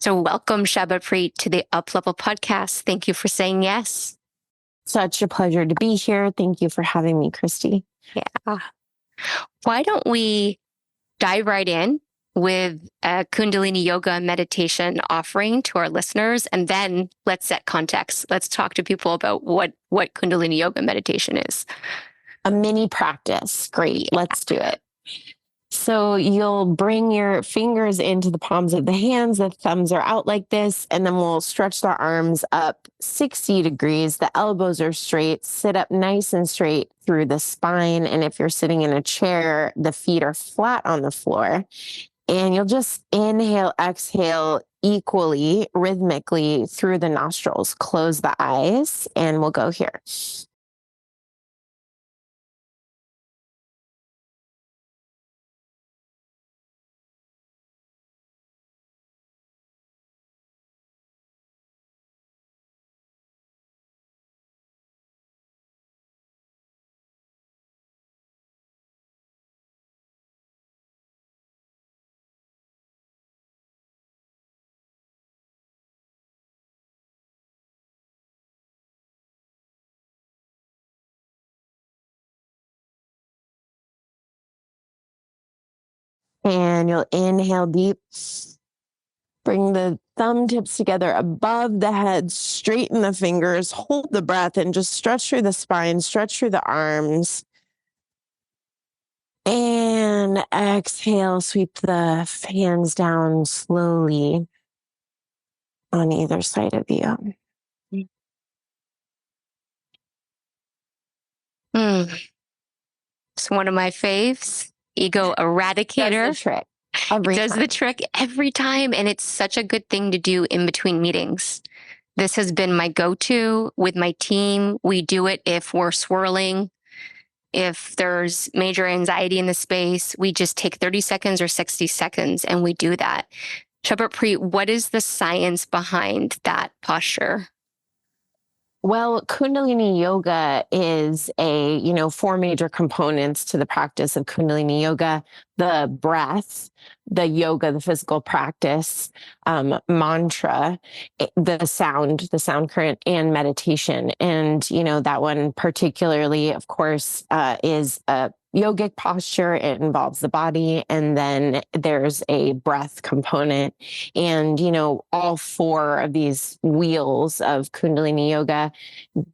So welcome, Shabadpreet, to the UpLevel Podcast. Thank you for saying yes. Such a pleasure to be here. Thank you for having me, Christy. Yeah. Why don't we dive right in with a Kundalini yoga meditation offering to our listeners, and then let's set context. Let's talk to people about what Kundalini yoga meditation is. A mini practice. Great. Let's do it. So you'll bring your fingers into the palms of the hands. The thumbs are out like this, and then we'll stretch the arms up 60 degrees. The elbows are straight. Sit up nice and straight through the spine. And if you're sitting in a chair, the feet are flat on the floor. And you'll just inhale, exhale equally, rhythmically through the nostrils. Close the eyes, and we'll go here. And you'll inhale deep. Bring the thumb tips together above the head, straighten the fingers, hold the breath, and just stretch through the spine, stretch through the arms. And exhale, sweep the hands down slowly on either side of you. It's one of my faves, Ego Eradicator. Does the trick. Does the trick every time. And it's such a good thing to do in between meetings. This has been my go-to with my team. We do it if we're swirling, if there's major anxiety in the space. We just take 30 seconds or 60 seconds and we do that. Shabadpreet, what is the science behind that posture? Well, Kundalini yoga is four major components to the practice of Kundalini yoga: the breath, the yoga, the physical practice, mantra, the sound current, and meditation. And, that one particularly, of course, is a yogic posture. It involves the body, and then there's a breath component. And, all four of these wheels of Kundalini yoga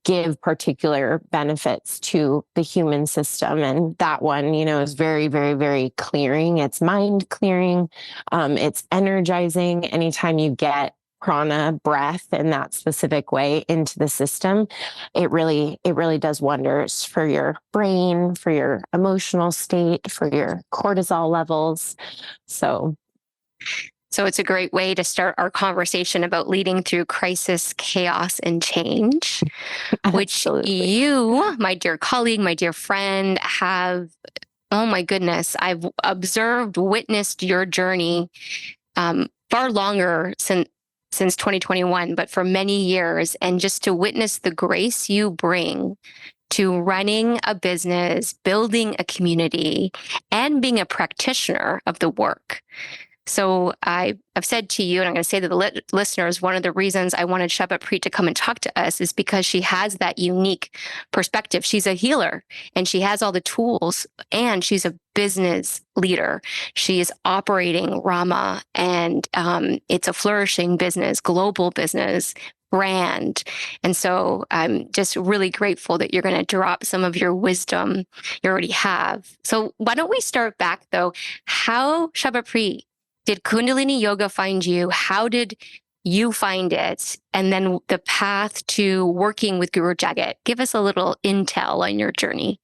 give particular benefits to the human system. And that one, is very, very, very clearing. It's mind clearing. It's energizing. Anytime you get prana, breath, in that specific way into the system, it really does wonders for your brain, for your emotional state, for your cortisol levels. So it's a great way to start our conversation about leading through crisis, chaos, and change, which you, my dear colleague, my dear friend, have, oh my goodness, I've witnessed your journey far longer since 2021, but for many years. And just to witness the grace you bring to running a business, building a community, and being a practitioner of the work. So I've said to you, and I'm going to say to the listeners, one of the reasons I wanted Shabadpreet to come and talk to us is because she has that unique perspective. She's a healer and she has all the tools, and she's a business leader. She is operating Rama, and it's a flourishing business, global business, brand. And so I'm just really grateful that you're going to drop some of your wisdom you already have. So why don't we start back though? How, Shabadpreet, did Kundalini yoga find you? How did you find it? And then the path to working with Guru Jagat. Give us a little intel on your journey.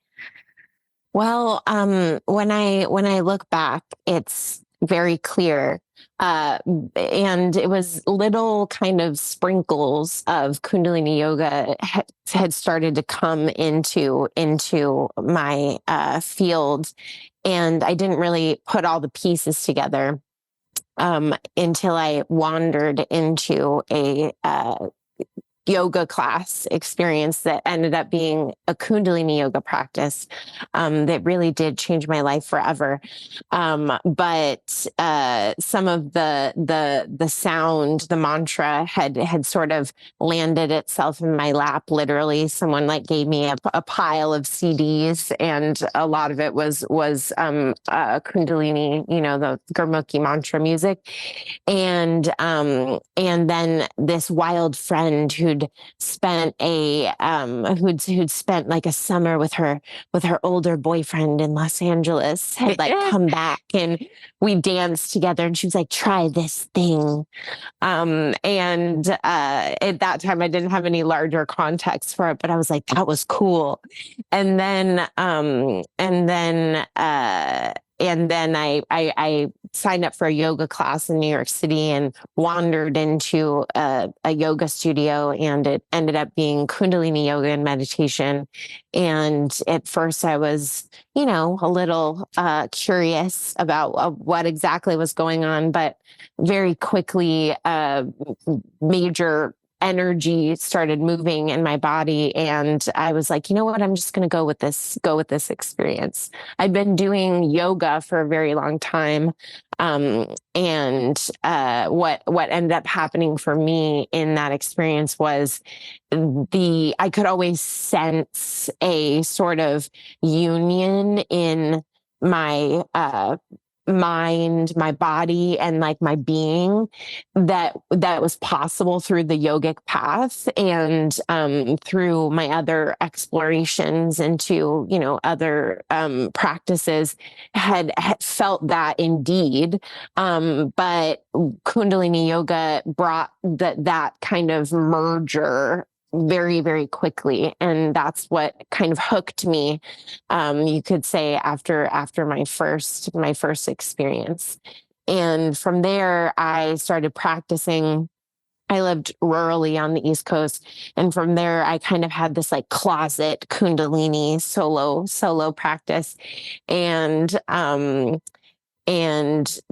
Well, when I look back, it's very clear. And it was little kind of sprinkles of Kundalini yoga had started to come into my field. And I didn't really put all the pieces together until I wandered into a yoga class experience that ended up being a Kundalini yoga practice that really did change my life forever. But some of the sound, the mantra had sort of landed itself in my lap. Literally, someone like gave me a pile of CDs, and a lot of it was Kundalini, the Gurmukhi mantra music, and then this wild friend who'd spent like a summer with her older boyfriend in Los Angeles had like come back, and we danced together, and she was like, try this thing. And at that time I didn't have any larger context for it, but I was like, that was cool. And then I signed up for a yoga class in New York City and wandered into a yoga studio, and it ended up being Kundalini yoga and meditation. And at first I was, a little curious about what exactly was going on, but very quickly, major energy started moving in my body, and I was like, you know what, I'm just going to go with this experience. I'd been doing yoga for a very long time, and what ended up happening for me in that experience was I could always sense a sort of union in my mind, my body, and like my being that was possible through the yogic path, and through my other explorations into other practices had felt that indeed, but Kundalini yoga brought that kind of merger very, very quickly. And that's what kind of hooked me, you could say, after my first experience. And from there, I started practicing. I lived rurally on the East Coast. And from there, I kind of had this like closet Kundalini solo practice. And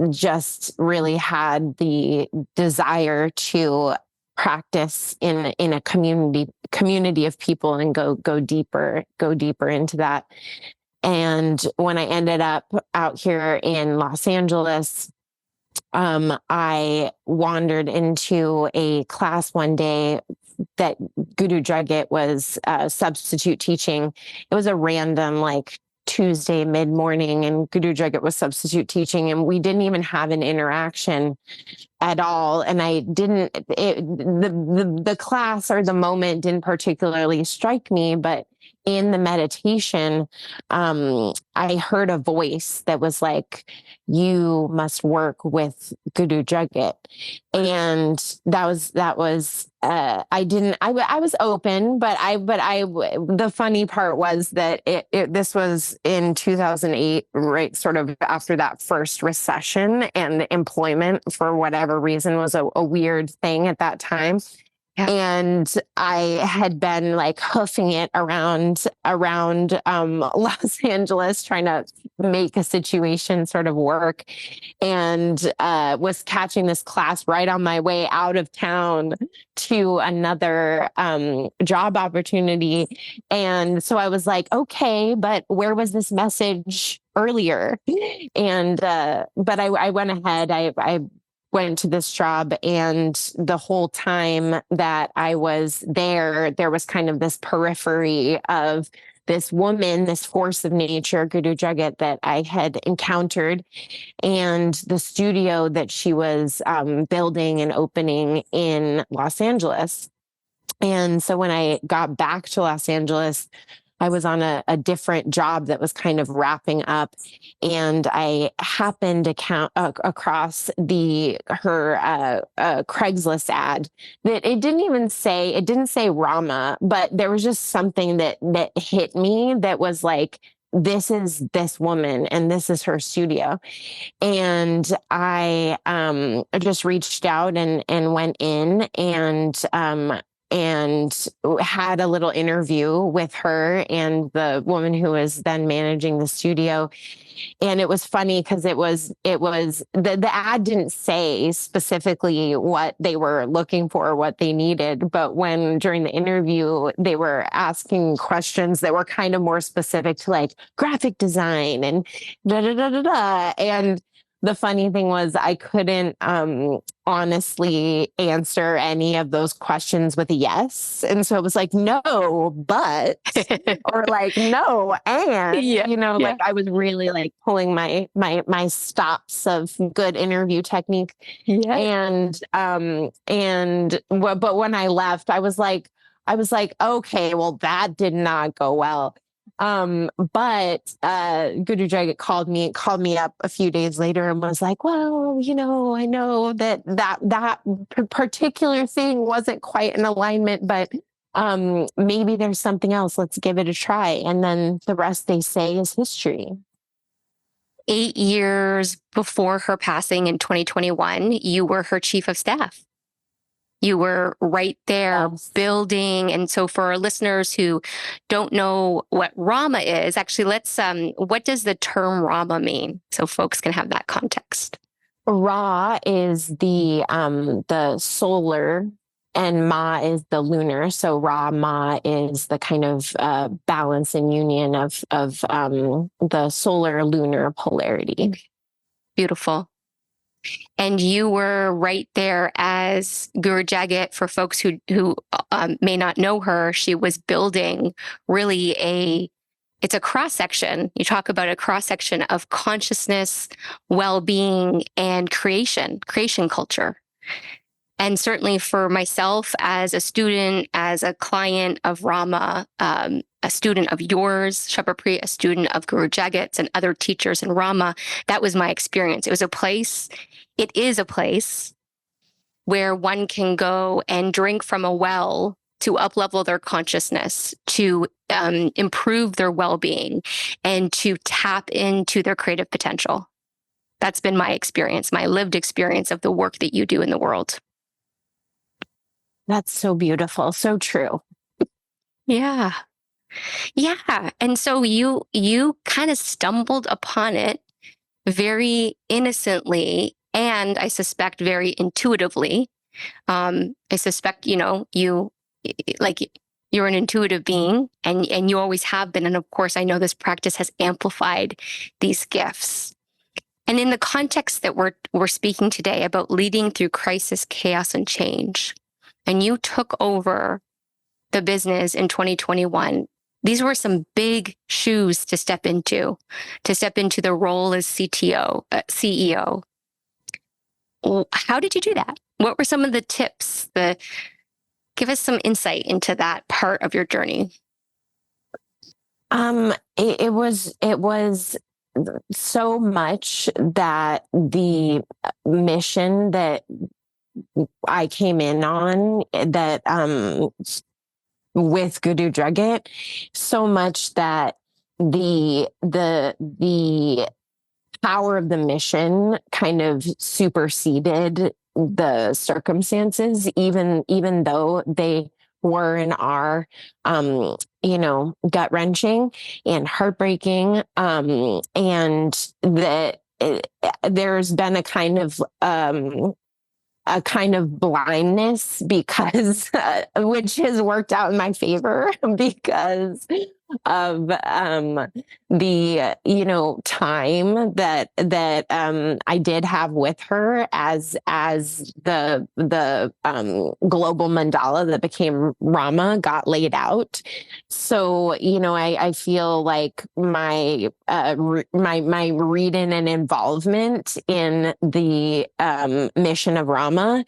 just really had the desire to practice in a community of people and go deeper into that. And when I ended up out here in Los Angeles, I wandered into a class one day that Guru Jagat was substitute teaching. It was a random like Tuesday mid-morning, and Guru Jagat was substitute teaching, and we didn't even have an interaction at all. And the class or the moment didn't particularly strike me, but in the meditation, I heard a voice that was like, you must work with Guru Jagat. And that was, I was open, but the funny part was that this was in 2008, right? Sort of after that first recession, and employment for whatever reason was a weird thing at that time. Yeah. And I had been like hoofing it around Los Angeles, trying to make a situation sort of work, and was catching this class right on my way out of town to another job opportunity. And so I was like, okay, but where was this message earlier? And but I went ahead. I went to this job, and the whole time that I was there was kind of this periphery of this woman, this force of nature, Guru Jagat, that I had encountered, and the studio that she was building and opening in Los Angeles. And so when I got back to Los Angeles, I was on a different job that was kind of wrapping up, and I happened to across her Craigslist ad that it didn't say Rama, but there was just something that hit me that was like, this is this woman and this is her studio. And I just reached out and went in, and and had a little interview with her and the woman who was then managing the studio. And it was funny because it was the ad didn't say specifically what they were looking for, what they needed. But when during the interview, they were asking questions that were kind of more specific to like graphic design and da da da da da. And the funny thing was I couldn't honestly answer any of those questions with a yes. And so it was like, no, but, or like, no, and, like I was really like pulling my stops of good interview technique. Yeah. But when I left, I was like, okay, well, that did not go well. But Guru Jagat called me up a few days later and was like, well, I know that particular thing wasn't quite in alignment, but maybe there's something else. Let's give it a try. And then the rest, they say, is history. 8 years before her passing in 2021, you were her chief of staff. You were right there building. And so for our listeners who don't know what Rama is, actually, what does the term Rama mean? So folks can have that context. Ra is the solar and Ma is the lunar. So Ra Ma is the kind of balance and union of the solar lunar polarity. Beautiful. And you were right there as Guru Jagat. For folks who may not know her, she was building really it's a cross-section. You talk about a cross-section of consciousness, well-being, and creation culture. And certainly for myself as a student, as a client of Rama, a student of yours, Shabadpreet, a student of Guru Jagat's and other teachers in Rama, that was my experience. It is a place where one can go and drink from a well to uplevel their consciousness, to improve their well-being, and to tap into their creative potential. That's been my experience, my lived experience of the work that you do in the world. That's so beautiful. So true. Yeah. Yeah. And so you kind of stumbled upon it very innocently, and I suspect very intuitively. I suspect, you're an intuitive being, and you always have been. And of course, I know this practice has amplified these gifts. And in the context that we're speaking today about leading through crisis, chaos, and change, and you took over the business in 2021, these were some big shoes to step into the role as CEO. How did you do that? What were some of the tips? Give us some insight into that part of your journey. It was so much that the mission that I came in on, that with Guru Jagat, so much that the power of the mission kind of superseded the circumstances, even though they were and are, gut wrenching and heartbreaking. And that there's been a kind of blindness because, which has worked out in my favor because of the time that I did have with her as the global mandala that became Rama got laid out. So I feel like my read-in and involvement in the mission of Rama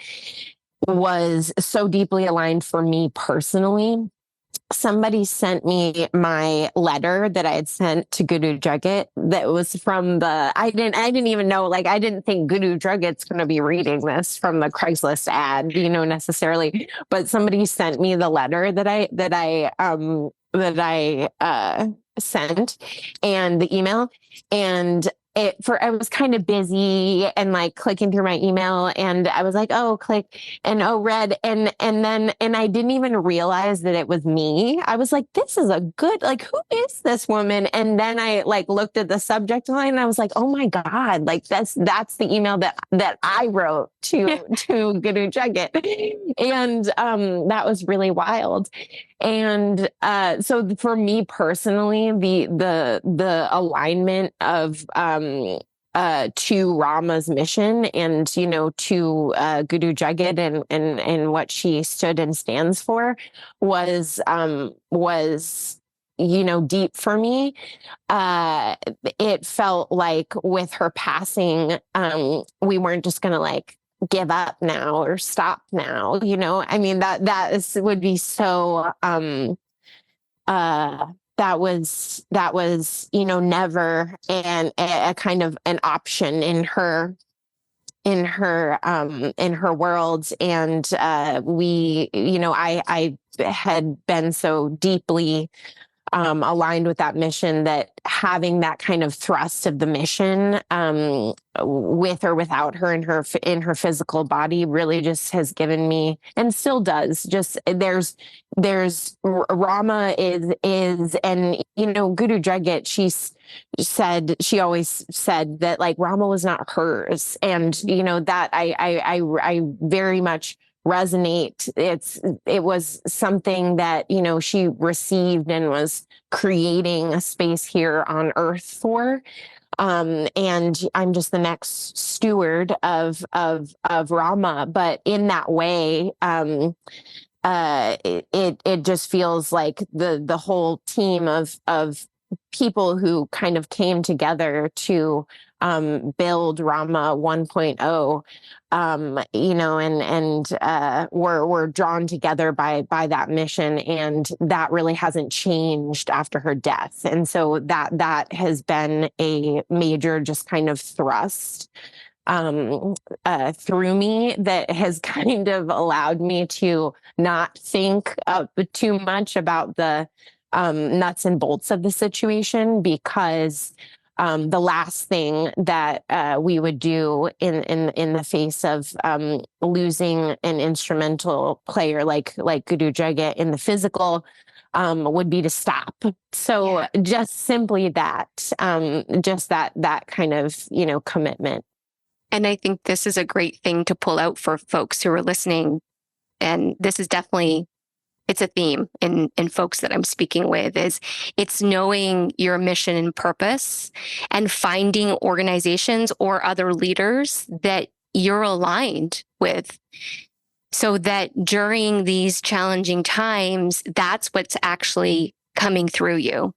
was so deeply aligned for me personally. Somebody sent me my letter that I had sent to Guru Jagat that was from I didn't even know, I didn't think Guru Jagat's going to be reading this from the Craigslist ad, necessarily, but somebody sent me the letter that I sent, and the email, and I was kind of busy and like clicking through my email, and I was like, oh, click and oh, read. And I didn't even realize that it was me. I was like, this is a good, like, who is this woman? And then I like looked at the subject line and I was like, oh my God, like that's the email that I wrote to Guru Jagat. And that was really wild. And so for me personally, the alignment of to Rama's mission and to Guru Jagat and what she stood and stands for was deep for me. It felt like with her passing, we weren't just gonna like give up now or stop now. I mean, would be so that was never a kind of an option in her world. And I had been so deeply aligned with that mission that having that kind of thrust of the mission, with or without her in her physical body, really just has given me, and still does, just there's Rama is and Guru Jagat, she always said that like Rama was not hers, and that I very much resonate. It was something that she received and was creating a space here on earth for, and I'm just the next steward of Rama. But in that way, it just feels like the whole team of people who kind of came together to build Rama 1.0, we're drawn together by that mission, and that really hasn't changed after her death. And so that has been a major just kind of thrust through me that has kind of allowed me to not think too much about the nuts and bolts of the situation, because the last thing that we would do in the face of losing an instrumental player like Guru Jagat in the physical would be to stop. So just simply that, just that kind of commitment. And I think this is a great thing to pull out for folks who are listening. And this is definitely, it's a theme in folks that I'm speaking with, is it's knowing your mission and purpose and finding organizations or other leaders that you're aligned with, so that during these challenging times, that's what's actually coming through you.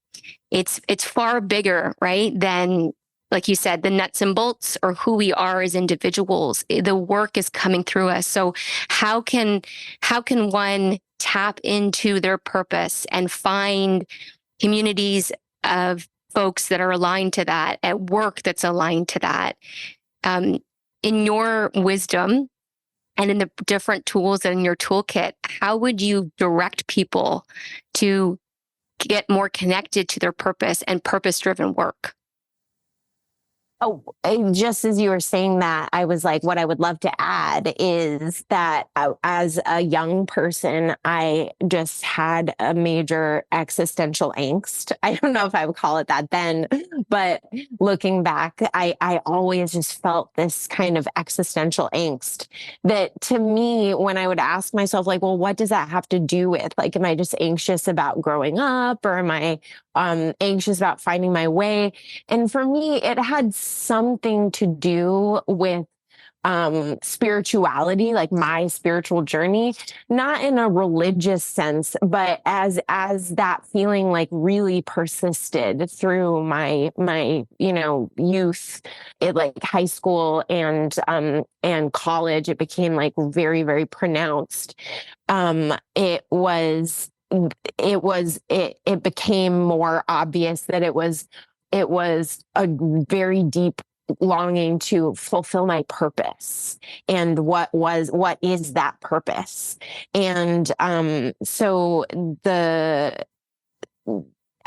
It's far bigger, right, than, like you said, the nuts and bolts or who we are as individuals. The work is coming through us. So how can one tap into their purpose and find communities of folks that are aligned to that, at work that's aligned to that? In your wisdom and in the different tools in your toolkit, how would you direct people to get more connected to their purpose and purpose-driven work? Oh, just as you were saying that, I was like, what I would love to add is that as a young person, I just had a major existential angst. I don't know if I would call it that then, but looking back, I always just felt this kind of existential angst that, to me, when I would ask myself, like, well, what does that have to do with? Like, am I just anxious about growing up, or am I anxious about finding my way? And for me, it had something to do with spirituality, like my spiritual journey, not in a religious sense, but as that feeling like really persisted through my youth, like high school and college. It became like very, very pronounced. It became more obvious that it was a very deep longing to fulfill my purpose, and what is that purpose. And so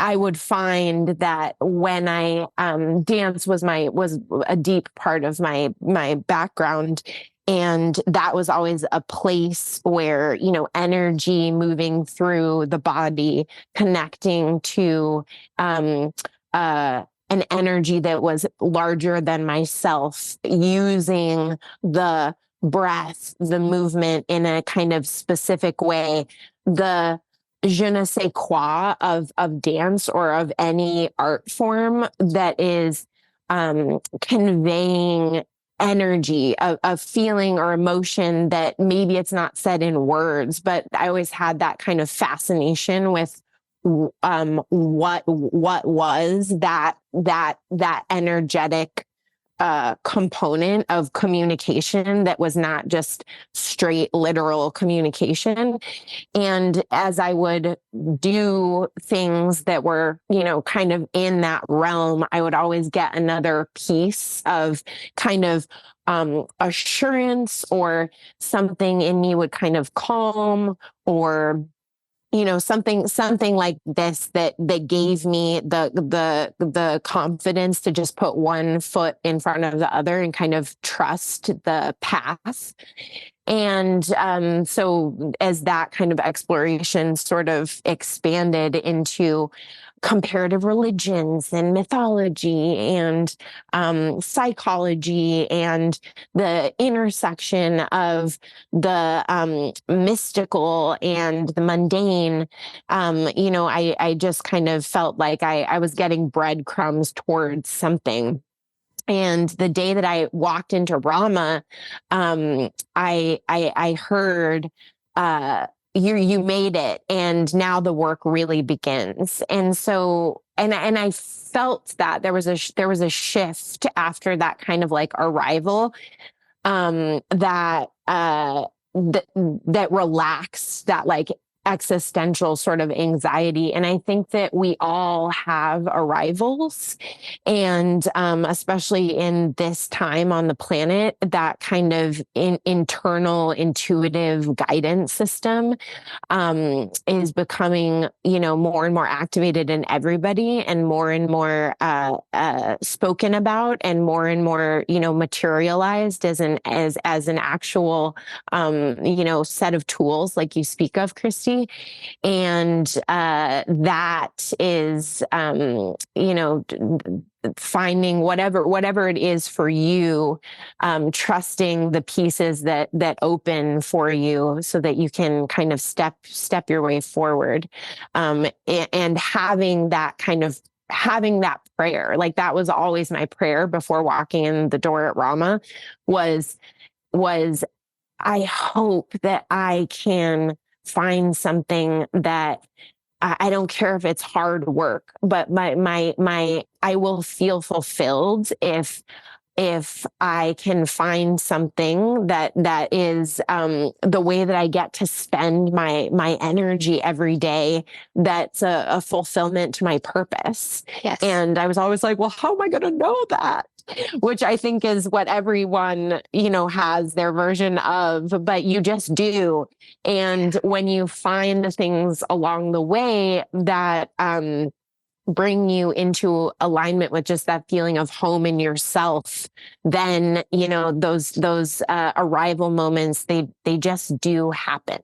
I would find that when I dance was a deep part of my background. And that was always a place where, energy moving through the body, connecting to an energy that was larger than myself, using the breath, the movement in a kind of specific way, the je ne sais quoi of dance or of any art form that is conveying energy, a feeling or emotion that maybe it's not said in words, but I always had that kind of fascination with what was that energetic component of communication that was not just straight literal communication. And as I would do things that were, kind of in that realm, I would always get another piece of kind of assurance, or something in me would kind of calm, or something like this that gave me the confidence to just put one foot in front of the other and kind of trust the path. And so as that kind of exploration sort of expanded into comparative religions and mythology and psychology and the intersection of the mystical and the mundane, I just kind of felt like I was getting breadcrumbs towards something. And the day that I walked into Rama, I heard, you made it, and now the work really begins. And so, and I felt that there was a shift after that kind of like arrival, that relaxed that like existential sort of anxiety. And I think that we all have arrivals, and especially in this time on the planet, that kind of internal intuitive guidance system is becoming, more and more activated in everybody, and more spoken about, and more, materialized as an actual, set of tools like you speak of, Christy. And that is, finding whatever it is for you, trusting the pieces that open for you so that you can kind of step your way forward, and having that prayer. Like, that was always my prayer before walking in the door at Rama, was I hope that I can find something that I don't care if it's hard work, but I will feel fulfilled if I can find something that is the way that I get to spend my energy every day, that's a fulfillment to my purpose. Yes. And I was always like, well, how am I going to know that? Which I think is what everyone, has their version of, but you just do. And when you find the things along the way that bring you into alignment with just that feeling of home in yourself, then, those arrival moments, they just do happen.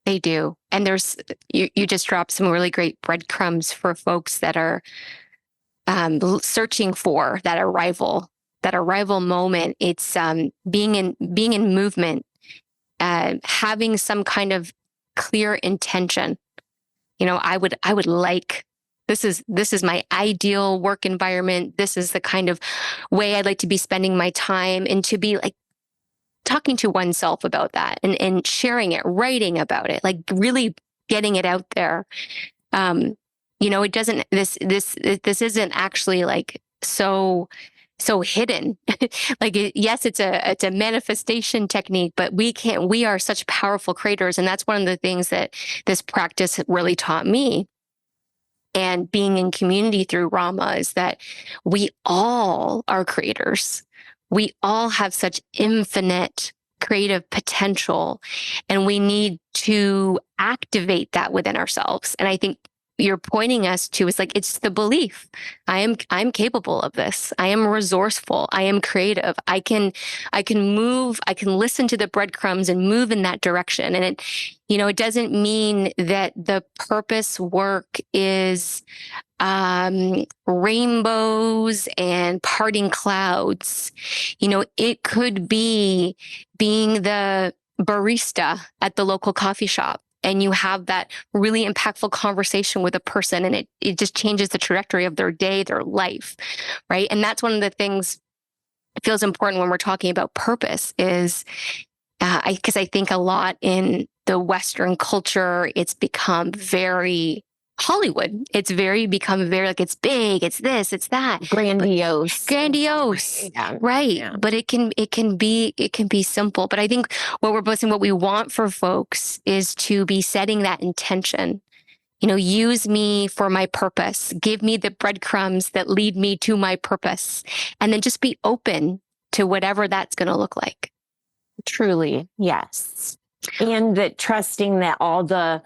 They do. And you just dropped some really great breadcrumbs for folks that are searching for that arrival moment. It's being in movement, having some kind of clear intention. I would like, this is my ideal work environment. This is the kind of way I'd like to be spending my time, and to be like talking to oneself about that, and sharing it, writing about it, like really getting it out there. It doesn't, this isn't actually like so hidden. Like, yes, it's a manifestation technique, but we are such powerful creators. And that's one of the things that this practice really taught me, and being in community through Rama, is that we all are creators. We all have such infinite creative potential, and we need to activate that within ourselves. And I think you're pointing us to is like, it's the belief. I'm capable of this. I am resourceful. I am creative. I can move, I can listen to the breadcrumbs and move in that direction. And it doesn't mean that the purpose work is rainbows and parting clouds. It could be being the barista at the local coffee shop, and you have that really impactful conversation with a person, and it just changes the trajectory of their day, their life, right? And that's one of the things that feels important when we're talking about purpose is because I think a lot in the Western culture, it's become very Hollywood. It's become very like, it's big, it's this, it's that. Grandiose. Right. Yeah. But it can be simple. But I think what we're both saying, what we want for folks is to be setting that intention. Use me for my purpose. Give me the breadcrumbs that lead me to my purpose. And then just be open to whatever that's going to look like. Truly, yes. And that trusting that all the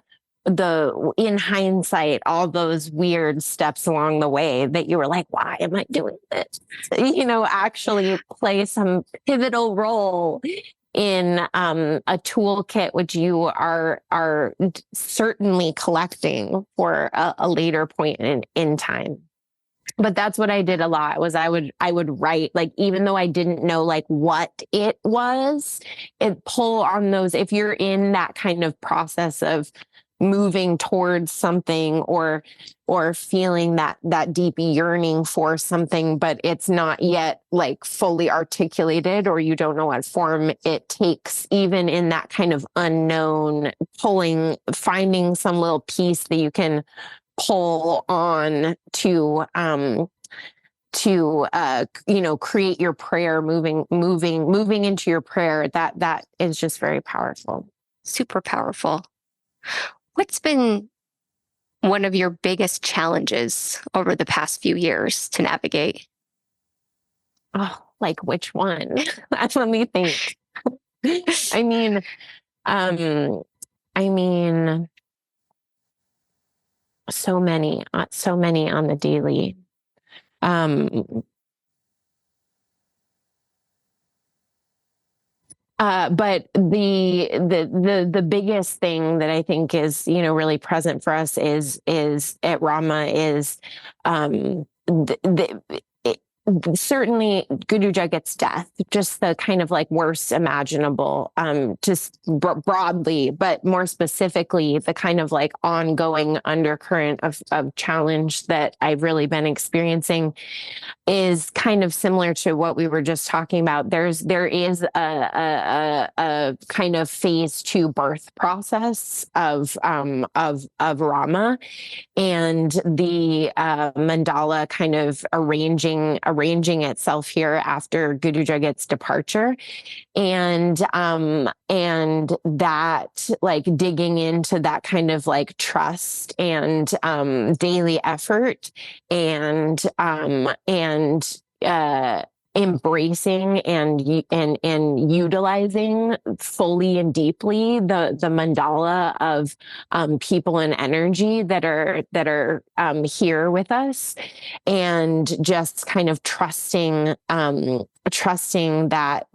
in hindsight, all those weird steps along the way that you were like, why am I doing this? Actually play some pivotal role in a toolkit which you are certainly collecting for a later point in time. But that's what I did a lot was I would write, like, even though I didn't know like what it was, it pull on those. If you're in that kind of process of moving towards something or feeling that deep yearning for something, but it's not yet like fully articulated, or you don't know what form it takes, even in that kind of unknown, finding some little piece that you can pull on to create your prayer, moving into your prayer. That is just very powerful. Super powerful. What's been one of your biggest challenges over the past few years to navigate? Oh, like which one? Let me think. I mean, so many on the daily. But the biggest thing that I think is, really present for us is at Rama is, certainly Guru Jagat's death, just the kind of like worst imaginable, just broadly, but more specifically, the kind of like ongoing undercurrent of challenge that I've really been experiencing is kind of similar to what we were just talking about. There is a kind of phase 2 birth process of Rama, and the mandala kind of arranging itself here after Guru Jagat's departure, and that like digging into that kind of like trust and daily effort and embracing and utilizing fully and deeply the mandala of people and energy that are here with us, and just kind of trusting that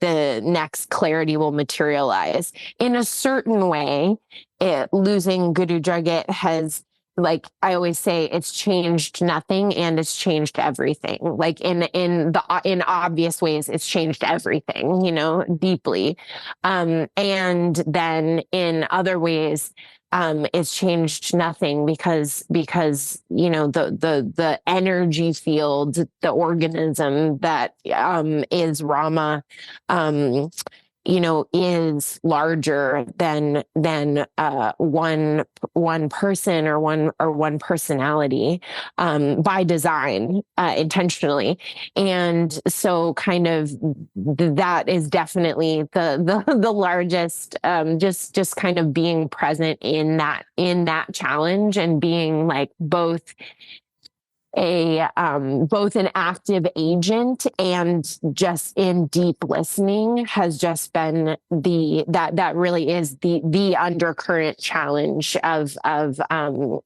the next clarity will materialize in a certain way. Losing Guru Jagat has, like I always say, it's changed nothing and it's changed everything. Like in obvious ways, it's changed everything, deeply. And then in other ways, it's changed nothing because the energy field, the organism that is Rama, is larger than one person or one personality, by design, intentionally. And so kind of that is definitely the largest, just kind of being present in that challenge, and being like both both an active agent and just in deep listening has just been that really is the undercurrent challenge of the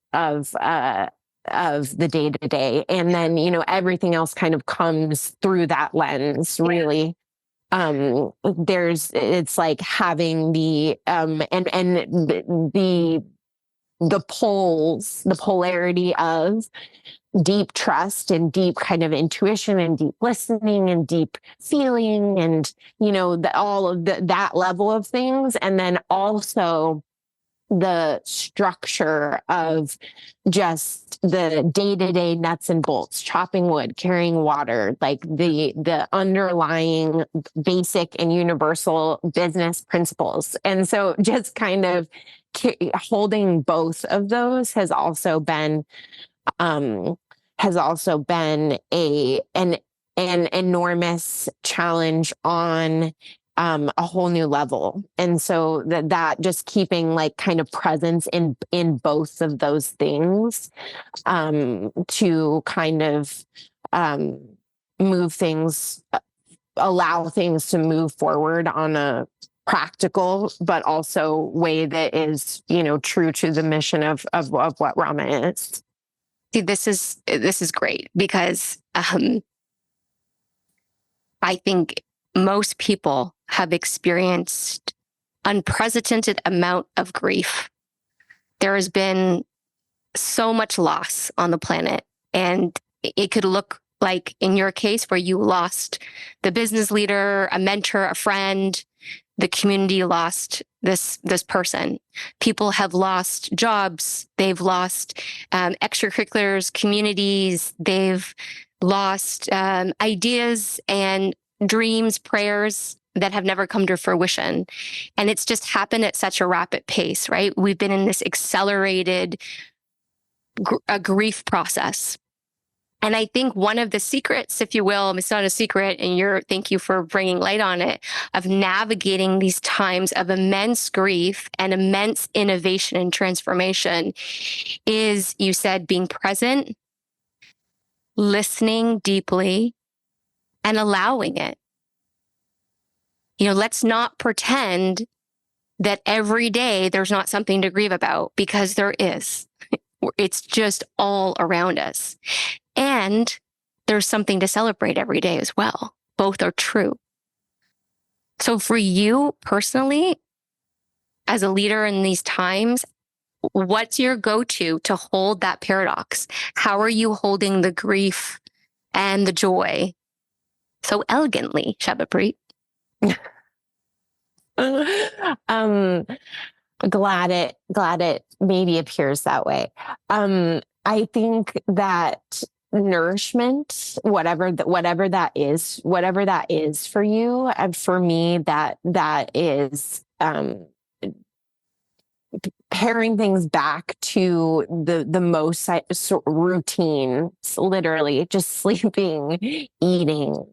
day to day. And then, everything else kind of comes through that lens, really. It's like having the the polarity of deep trust and deep kind of intuition and deep listening and deep feeling and, all of that level of things. And then also the structure of just the day-to-day nuts and bolts, chopping wood, carrying water, like the underlying basic and universal business principles. And so just kind of holding both of those has also been an enormous challenge on a whole new level. And so that just keeping like kind of presence in both of those things to kind of move things, allow things to move forward on a practical, but also way that is, true to the mission of what Rama is. See, this is great because I think most people have experienced unprecedented amount of grief. There has been so much loss on the planet, and it could look like in your case where you lost the business leader, a mentor, a friend, the community lost this person. People have lost jobs. They've lost extracurriculars, communities. They've lost ideas and dreams, prayers that have never come to fruition. And it's just happened at such a rapid pace, right? We've been in this accelerated grief process. And I think one of the secrets, if you will, it's not a secret, and thank you for bringing light on it, of navigating these times of immense grief and immense innovation and transformation is, you said, being present, listening deeply, and allowing it. Let's not pretend that every day there's not something to grieve about, because there is. It's just all around us. And there's something to celebrate every day as well. Both are true. So for you personally, as a leader in these times, what's your go-to to hold that paradox? How are you holding the grief and the joy so elegantly, Shabadpreet? Glad it maybe appears that way. I think that nourishment, whatever that is for you, and for me, that is paring things back to the most routine, literally just sleeping, eating,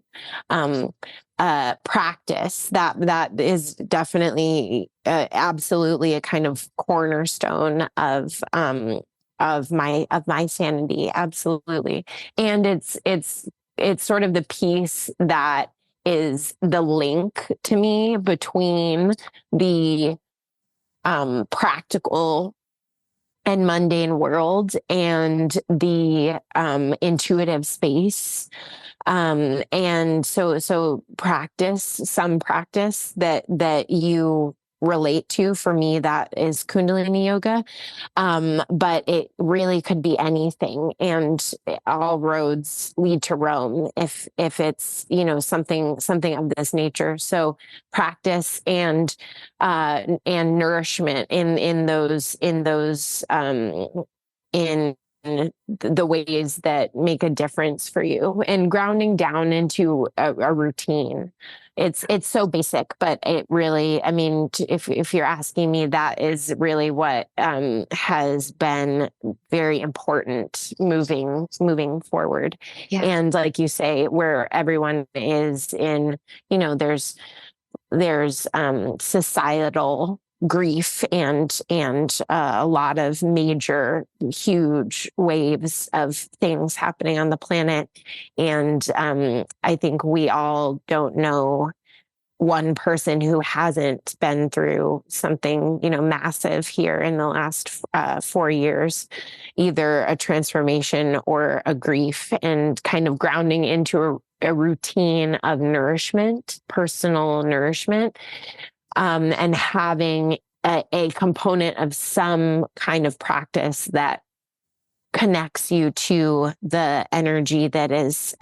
practice that is definitely absolutely a kind of cornerstone of my sanity. Absolutely. And it's sort of the piece that is the link to me between the practical and mundane world and the intuitive space. And so some practice that you relate to, for me, that is Kundalini yoga. But it really could be anything, and all roads lead to Rome if it's, something of this nature. So practice and nourishment in the ways that make a difference for you, and grounding down into a routine. It's so basic, but it really, if you're asking me, that is really what has been very important moving forward. Yeah. And like you say, where everyone is in, there's societal grief and a lot of major, huge waves of things happening on the planet. And I think we all don't know one person who hasn't been through something, massive here in the last 4 years, either a transformation or a grief, and kind of grounding into a routine of nourishment, personal nourishment, and having a component of some kind of practice that connects you to the energy that is,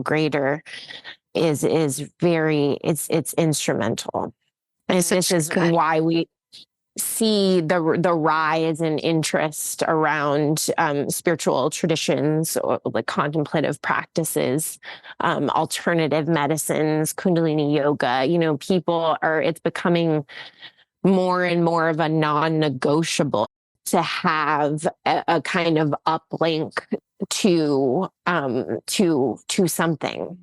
greater, is very, it's instrumental. And this is why we see the rise in interest around spiritual traditions, or like contemplative practices, alternative medicines, Kundalini yoga. It's becoming more and more of a non-negotiable to have a kind of uplink to something.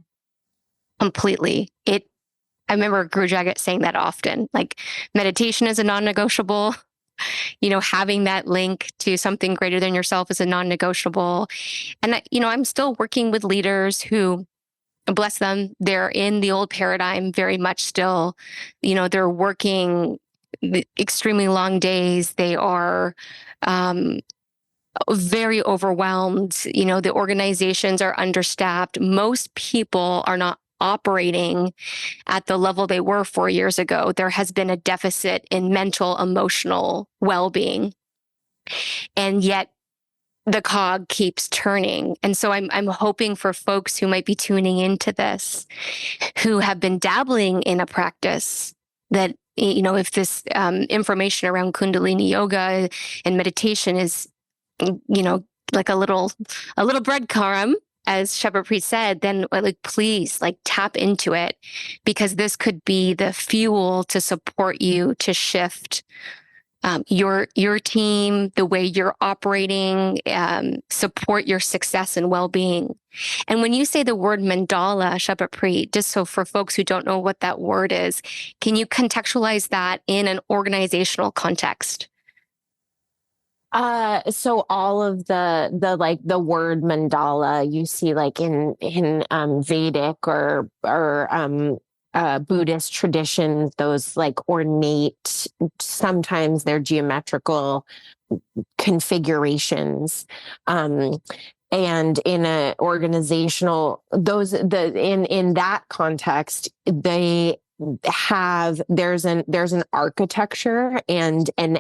Completely. I remember Guru Jagat saying that often, like meditation is a non-negotiable, having that link to something greater than yourself is a non-negotiable. And, I'm still working with leaders who, bless them, they're in the old paradigm very much still. They're working extremely long days. They are very overwhelmed. The organizations are understaffed. Most people are not operating at the level they were 4 years ago. There has been a deficit in mental, emotional well-being. And yet the cog keeps turning. And so I'm hoping for folks who might be tuning into this, who have been dabbling in a practice, that, if this information around Kundalini yoga and meditation is, like a little breadcrumb, as Shabadpreet said, then please tap into it, because this could be the fuel to support you to shift your team, the way you're operating, support your success and well-being. And when you say the word mandala, Shabadpreet, just so for folks who don't know what that word is, can you contextualize that in an organizational context? So all of the word mandala you see in Vedic or Buddhist traditions, those ornate, sometimes they're geometrical configurations. And in an organizational, in that context, there's an architecture and an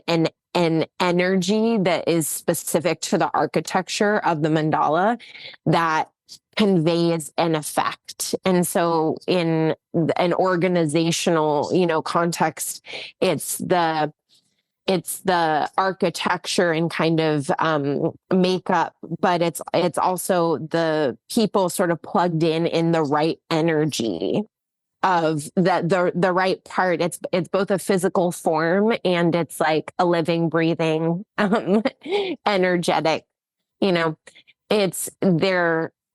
energy that is specific to the architecture of the mandala that conveys an effect. And so in an organizational, context, it's the architecture and kind of makeup, but it's also the people sort of plugged in the right energy of the right part. It's both a physical form and it's like a living, breathing, energetic,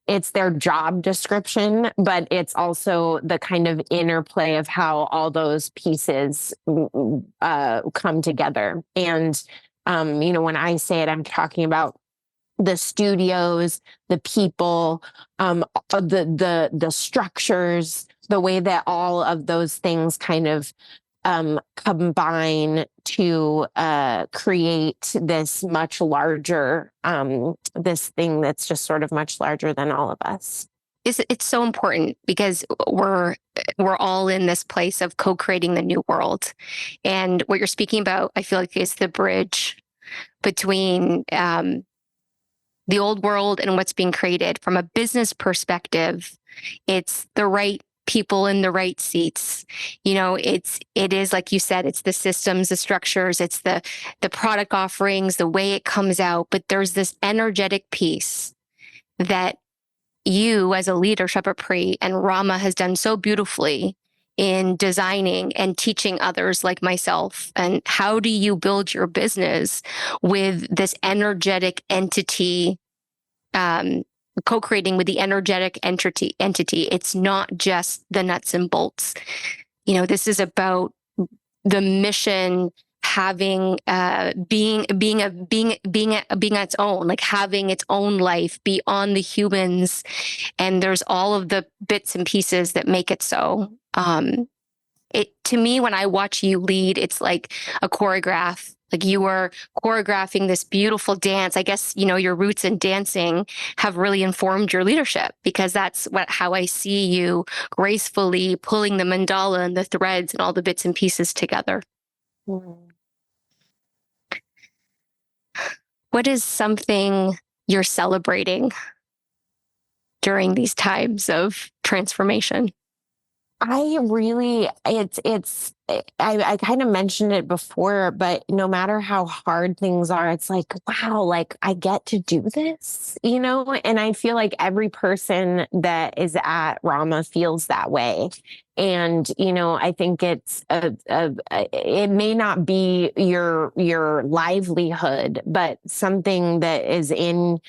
it's their job description, but it's also the kind of interplay of how all those pieces come together. And when I say it, I'm talking about the studios, the people, the structures, the way that all of those things kind of combine to create this much larger, this thing that's just sort of much larger than all of us. It's so important, because we're all in this place of co-creating the new world. And what you're speaking about, I feel like, is the bridge between the old world and what's being created. From a business perspective, it's the right people in the right seats. It is like you said, it's the systems, the structures, it's the product offerings, the way it comes out. But there's this energetic piece that you as a leader, Shabadpreet, and Rama has done so beautifully in designing and teaching others like myself. And how do you build your business with this energetic entity, co-creating with the energetic entity? It's not just the nuts and bolts. This is about the mission having being its own, like having its own life beyond the humans, and there's all of the bits and pieces that make it so. It, to me, when I watch you lead, it's like a choreograph. Like you are choreographing this beautiful dance. I guess, you know, your roots in dancing have really informed your leadership, because that's how I see you gracefully pulling the mandala and the threads and all the bits and pieces together. Mm. What is something you're celebrating during these times of transformation? I kind of mentioned it before, but no matter how hard things are, it's like, wow, like I get to do this, you know? And I feel like every person that is at Rama feels that way. And, you know, I think it's it may not be your livelihood, but something that is in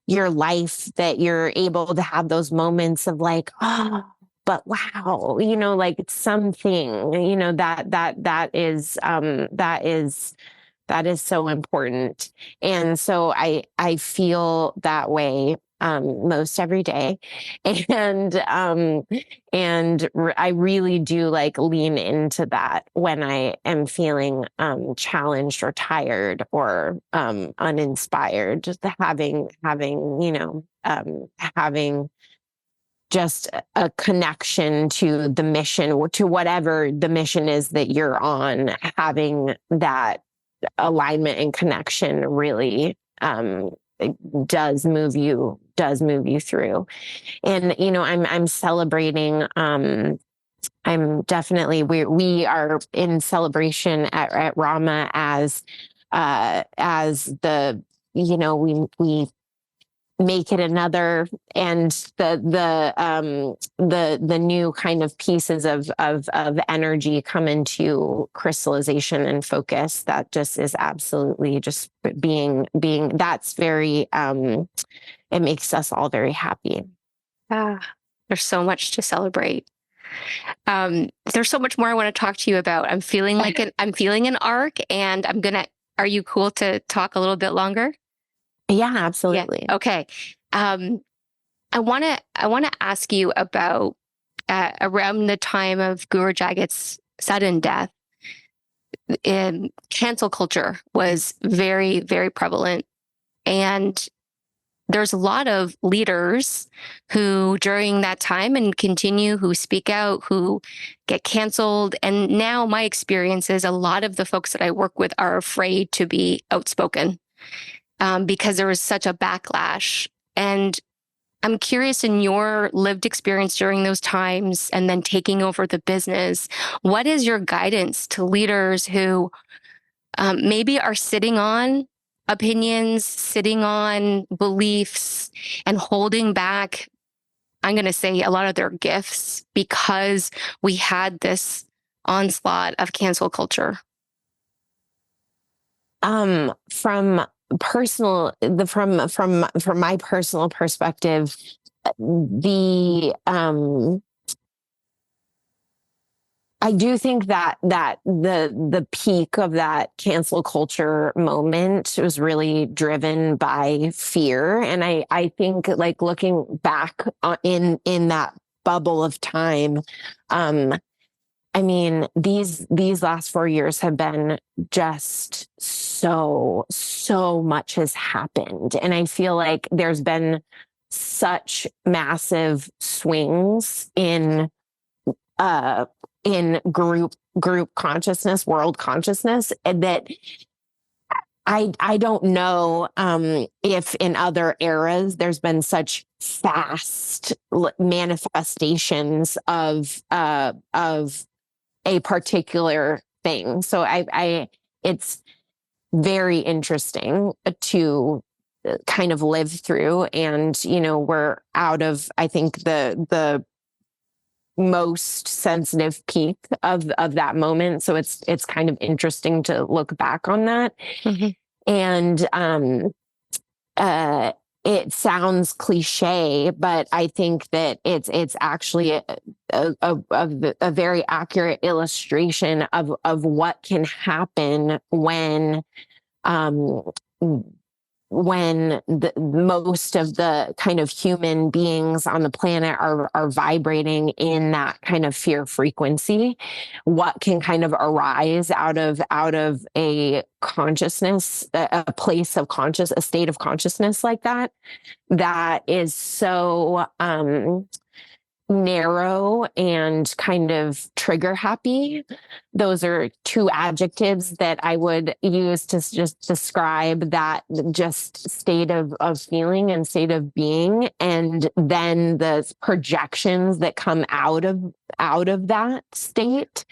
your life that you're able to have those moments of like, oh, but wow, you know, like it's something, you know, that is so important. And so I feel that way most every day. I really do like lean into that when I am feeling challenged or tired or uninspired. Just having you know having just a connection to the mission, or to whatever the mission is that you're on, having that alignment and connection really does move you through. And you know, I'm celebrating. I'm definitely, we are in celebration at Rama as the, you know, we make it another, and the new kind of pieces of energy come into crystallization and focus. That just is absolutely just being that's very it makes us all very happy. There's so much to celebrate. There's so much more I want to talk to you about. I'm feeling an arc, and are you cool to talk a little bit longer? Yeah, absolutely. Yeah. Okay. I want to ask you about around the time of Guru Jagat's sudden death. Cancel culture was very, very prevalent, and there's a lot of leaders who during that time and continue, who speak out, who get canceled. And now my experience is a lot of the folks that I work with are afraid to be outspoken because there was such a backlash. And I'm curious, in your lived experience during those times and then taking over the business, what is your guidance to leaders who maybe are sitting on opinions, sitting on beliefs, and holding back, I'm going to say, a lot of their gifts because we had this onslaught of cancel culture? From my personal perspective, I do think that the peak of that cancel culture moment was really driven by fear. And I think, like, looking back in that bubble of time, I mean, these last 4 years have been just so much has happened. And I feel like there's been such massive swings in group consciousness, world consciousness, and that I don't know if in other eras there's been such fast manifestations of a particular thing. So it's very interesting to kind of live through. And, you know, we're out of, I think, the most sensitive peak of that moment. So it's kind of interesting to look back on that. Mm-hmm. And it sounds cliche, but I think that it's actually a very accurate illustration of what can happen um, when the most of the kind of human beings on the planet are vibrating in that kind of fear frequency. What can kind of arise out of a consciousness, a place of conscious, a state of consciousness like that is so narrow and kind of trigger happy. Those are two adjectives that I would use to just describe that just state of feeling and state of being. And then the projections that come out of that state.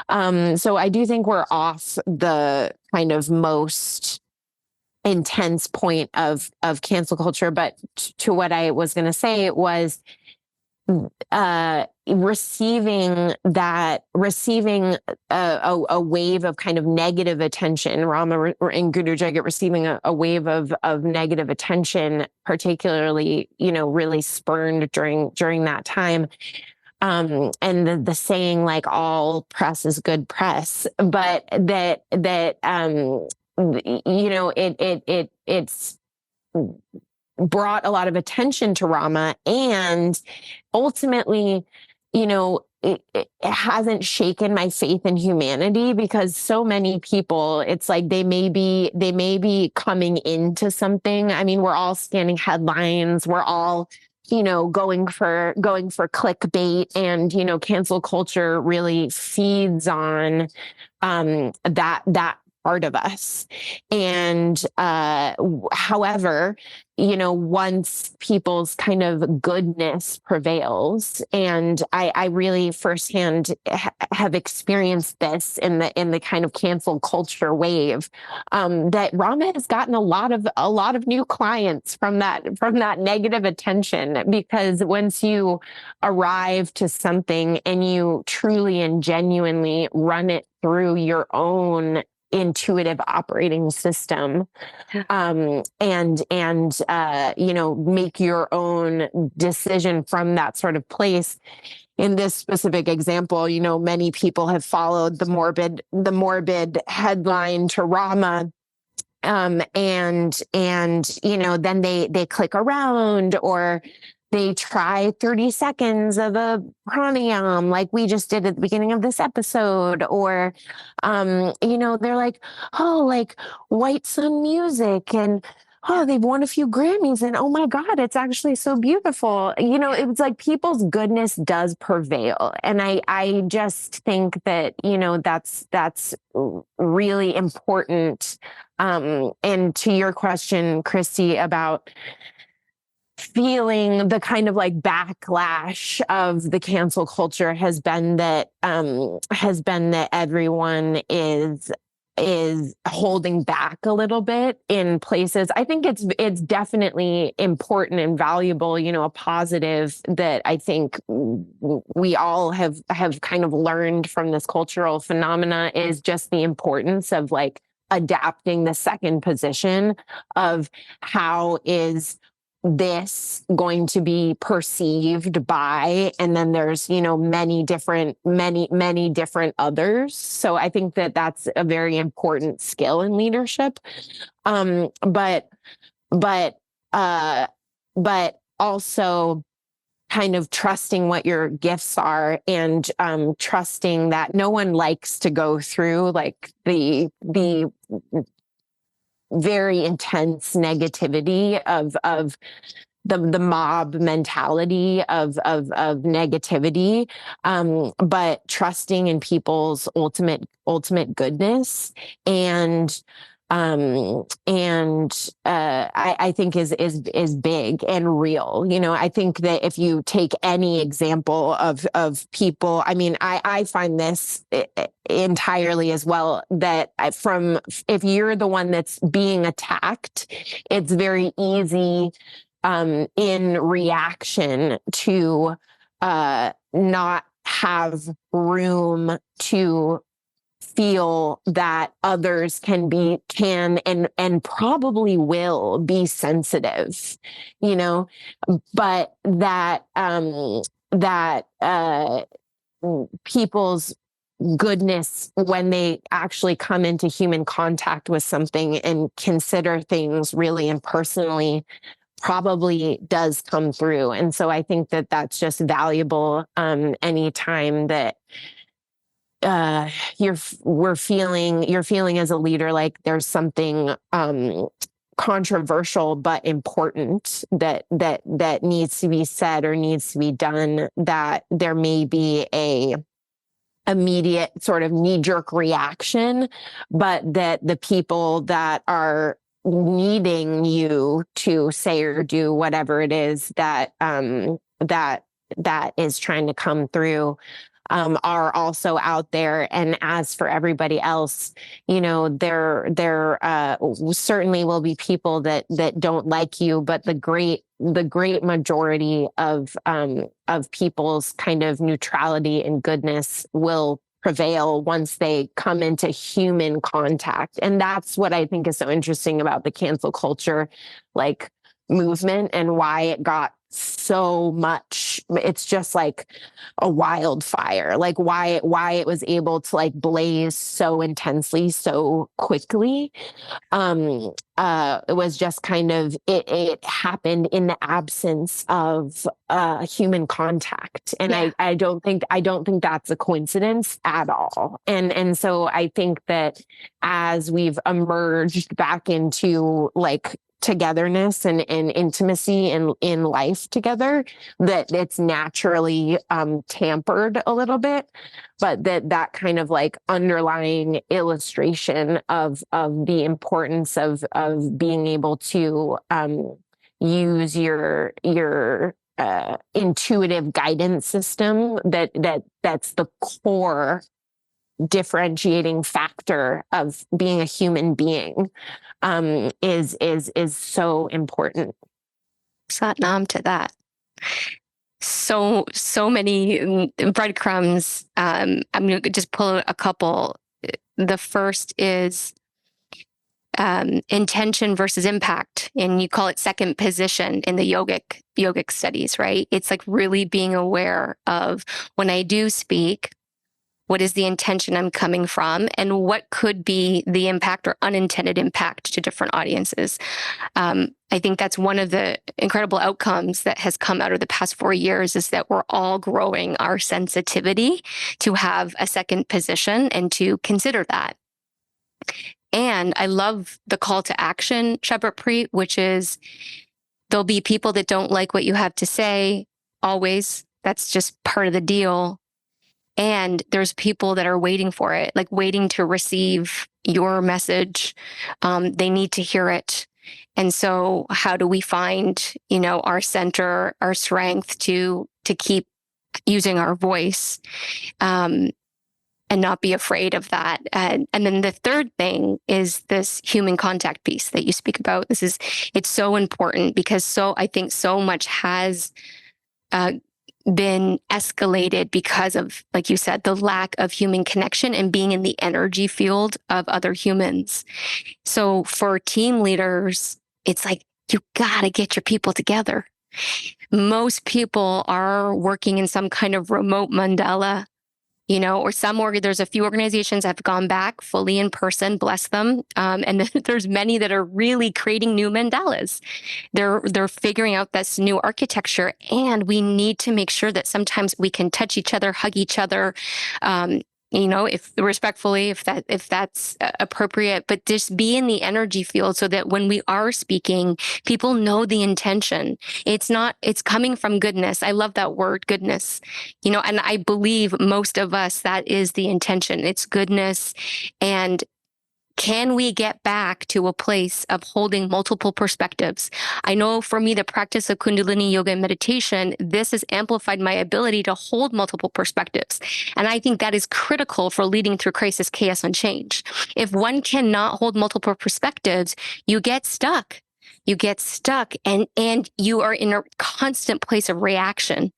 So I do think we're off the kind of most intense point of cancel culture. But to what I was going to say, it was receiving a wave of kind of negative attention. Rama and Guru Jagat receiving a wave of negative attention, particularly, really spurned during that time. And the saying, like, all press is good press, but it's brought a lot of attention to Rama, and ultimately, it hasn't shaken my faith in humanity, because so many people, it's like they may be coming into something. I mean, we're all scanning headlines. We're all, going for clickbait, and, cancel culture really feeds on that part of us. And however, once people's kind of goodness prevails, and I really firsthand have experienced this in the kind of cancel culture wave, that Rama has gotten a lot of new clients from that negative attention, because once you arrive to something and you truly and genuinely run it through your own intuitive operating system, and make your own decision from that sort of place. In this specific example, many people have followed the morbid headline to Rama. And then they click around, or they try 30 seconds of a pranayam like we just did at the beginning of this episode. Or, they're like, oh, like White Sun Music, and oh, they've won a few Grammys, and oh my God, it's actually so beautiful. It's like people's goodness does prevail. And I just think that, that's really important. And to your question, Christy, about feeling the kind of like backlash of the cancel culture has been that everyone is holding back a little bit in places. I think it's definitely important and valuable, a positive that I think we all have kind of learned from this cultural phenomena is just the importance of like adapting the second position of how is this going to be perceived by, and then there's, many different others. So I think that that's a very important skill in leadership. But also kind of trusting what your gifts are, and trusting that no one likes to go through like the very intense negativity of the mob mentality of negativity, but trusting in people's ultimate goodness, and I think is big and real. I think that if you take any example of people, I mean, I find this entirely as well, that if you're the one that's being attacked, it's very easy in reaction to not have room to feel that others can and probably will be sensitive, but that people's goodness, when they actually come into human contact with something and consider things really and personally, probably does come through. And so I think that that's just valuable anytime that you're feeling as a leader like there's something controversial but important that needs to be said or needs to be done, that there may be a immediate sort of knee-jerk reaction, but that the people that are needing you to say or do whatever it is that that is trying to come through are also out there. And as for everybody else, there certainly will be people that don't like you, but the great majority of people's kind of neutrality and goodness will prevail once they come into human contact. And that's what I think is so interesting about the cancel culture, like, movement, and why it got so much. It's just like a wildfire, like why it was able to like blaze so intensely so quickly. It was just kind of it happened in the absence of human contact, and yeah. I don't think that's a coincidence at all. And so I think that as we've emerged back into like togetherness and intimacy in life together, that it's naturally tampered a little bit, but that kind of like underlying illustration of the importance of being able to use your intuitive guidance system, that's the core differentiating factor of being a human being, is so important. Satnam to that. So many breadcrumbs. I'm going to just pull a couple. The first is intention versus impact, and you call it second position in the yogic studies, right? It's like really being aware of, when I do speak, what is the intention I'm coming from, and what could be the impact or unintended impact to different audiences. I think that's one of the incredible outcomes that has come out of the past 4 years, is that we're all growing our sensitivity to have a second position and to consider that. And I love the call to action, Shabadpreet, which is, there'll be people that don't like what you have to say, always. That's just part of the deal. And there's people that are waiting for it, like waiting to receive your message. They need to hear it. And so how do we find, our center, our strength to keep using our voice, and not be afraid of that? And then the third thing is this human contact piece that you speak about. It's so important, because I think so much has been escalated because of, like you said, the lack of human connection and being in the energy field of other humans. So for team leaders, it's like, you gotta get your people together. Most people are working in some kind of remote mandala, or there's a few organizations that have gone back fully in person, bless them. And there's many that are really creating new mandalas. They're figuring out this new architecture, and we need to make sure that sometimes we can touch each other, hug each other, if respectfully, if that's appropriate, but just be in the energy field, so that when we are speaking, people know the intention. It's coming from goodness. I love that word, goodness, and I believe most of us, that is the intention. It's goodness. And can we get back to a place of holding multiple perspectives? I know for me, the practice of Kundalini yoga and meditation, this has amplified my ability to hold multiple perspectives. And I think that is critical for leading through crisis, chaos, and change. If one cannot hold multiple perspectives, you get stuck. And you are in a constant place of reaction.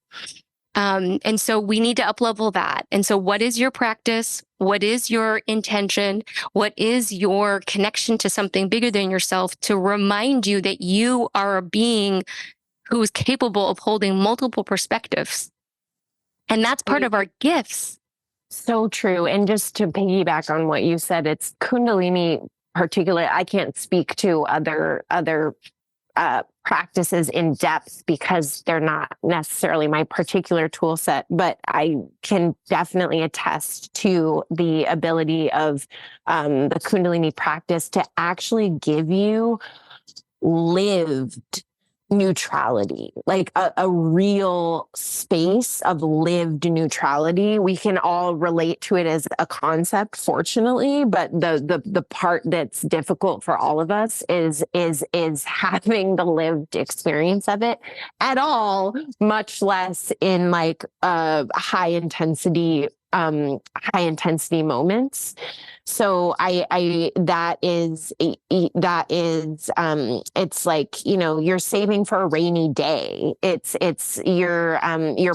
And so we need to uplevel that. And so what is your practice? What is your intention? What is your connection to something bigger than yourself to remind you that you are a being who is capable of holding multiple perspectives? And that's part of our gifts. So true. And just to piggyback on what you said, it's Kundalini particularly. I can't speak to other practices in depth because they're not necessarily my particular tool set, but I can definitely attest to the ability of the Kundalini practice to actually give you lived neutrality, like a real space of lived neutrality. We can all relate to it as a concept, fortunately, but the part that's difficult for all of us is having the lived experience of it at all, much less in like high intensity moments. So that is it's like, you're saving for a rainy day. It's your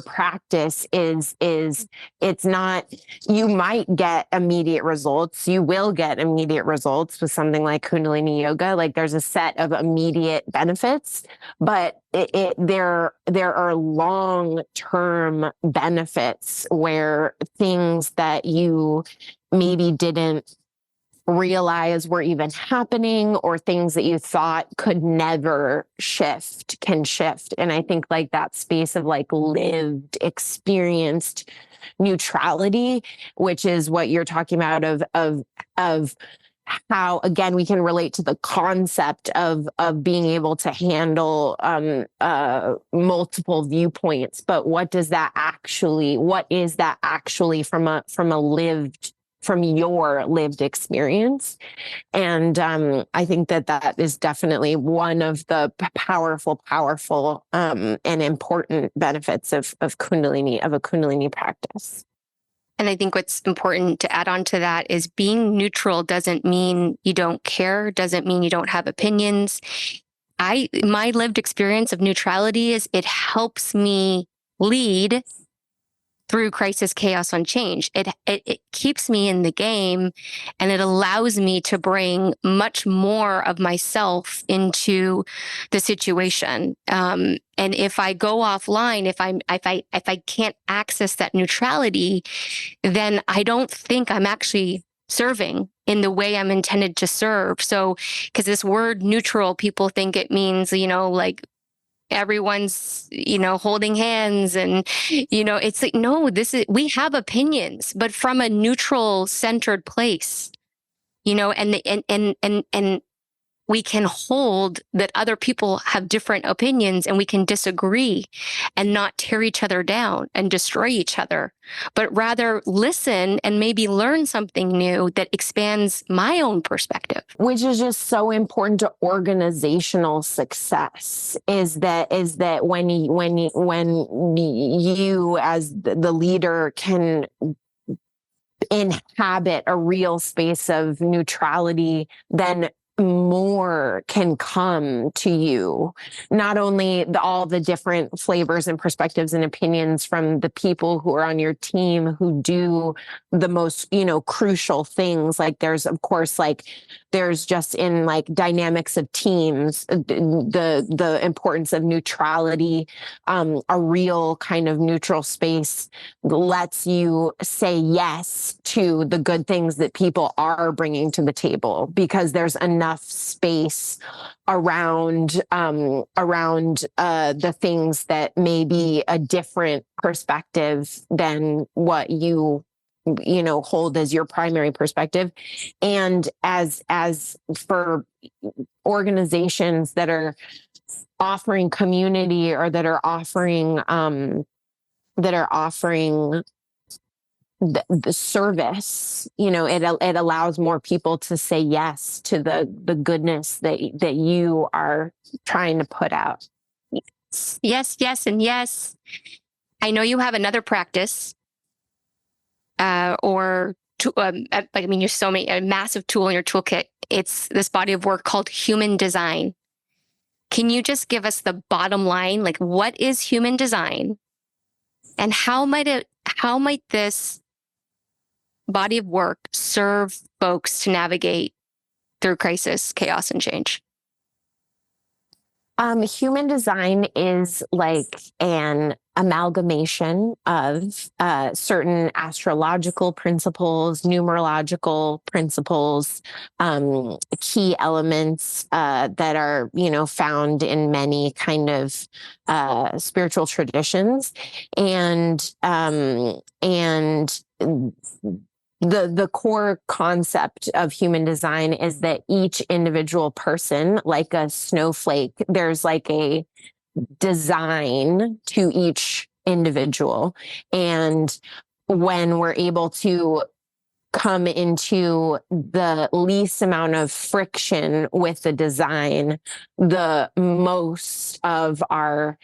practice is it's not, you might get immediate results. You will get immediate results with something like Kundalini yoga. Like there's a set of immediate benefits, but there are long-term benefits where things that you maybe didn't realize were even happening, or things that you thought could never shift can shift. And I think like that space of like lived, experienced neutrality, which is what you're talking about of how, again, we can relate to the concept of being able to handle multiple viewpoints. But what is that actually from your lived experience? And I think that is definitely one of the powerful and important benefits of a Kundalini practice. And I think what's important to add on to that is being neutral doesn't mean you don't care, doesn't mean you don't have opinions. My lived experience of neutrality is it helps me lead through crisis, chaos, and change. It keeps me in the game, and it allows me to bring much more of myself into the situation. And if I go offline, if I can't access that neutrality, then I don't think I'm actually serving in the way I'm intended to serve. So, because this word neutral, people think it means, like everyone's, holding hands and, it's like, no, we have opinions, but from a neutral centered place, and we can hold that other people have different opinions and we can disagree and not tear each other down and destroy each other, but rather listen and maybe learn something new that expands my own perspective. Which is just so important to organizational success, is that when you as the leader can inhabit a real space of neutrality, then more can come to you. Not only all the different flavors and perspectives and opinions from the people who are on your team who do the most, crucial things. Like there's, of course, there's just in like dynamics of teams, the importance of neutrality. A real kind of neutral space lets you say yes to the good things that people are bringing to the table, because there's enough space around the things that may be a different perspective than what you hold as your primary perspective. And as for organizations that are offering community, or that are offering the service, it allows more people to say yes to the goodness that you are trying to put out. Yes, and yes. I know you have another practice, you're so many, a massive tool in your toolkit. It's this body of work called human design. Can you just give us the bottom line? Like, what is human design? And how might this body of work serve folks to navigate through crisis, chaos, and change? Human design is like an amalgamation of certain astrological principles, numerological principles, key elements that are, found in many kind of spiritual traditions, and the core concept of human design is that each individual person, like a snowflake, there's like a design to each individual. And when we're able to come into the least amount of friction with the design, the most of our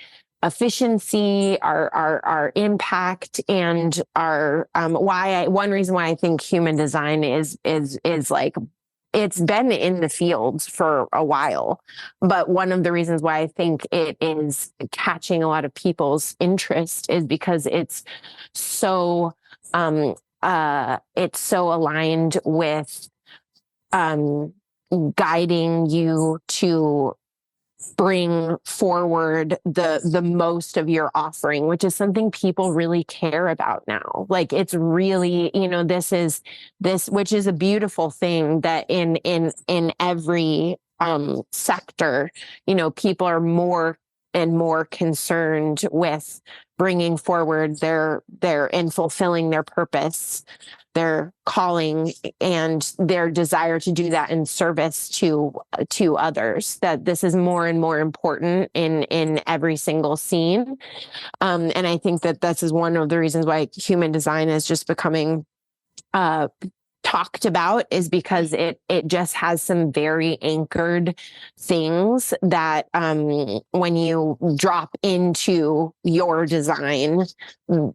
efficiency, our impact, and our one reason why I think human design is like, it's been in the fields for a while, but one of the reasons why I think it is catching a lot of people's interest is because it's so aligned with guiding you to bring forward the most of your offering, which is something people really care about now. Like, it's really, this, which is a beautiful thing, that in every sector, people are more and more concerned with bringing forward their and fulfilling their purpose, their calling, and their desire to do that in service to others. That this is more and more important in every single scene, and I think that this is one of the reasons why human design is just becoming talked about, is because it just has some very anchored things that when you drop into your design,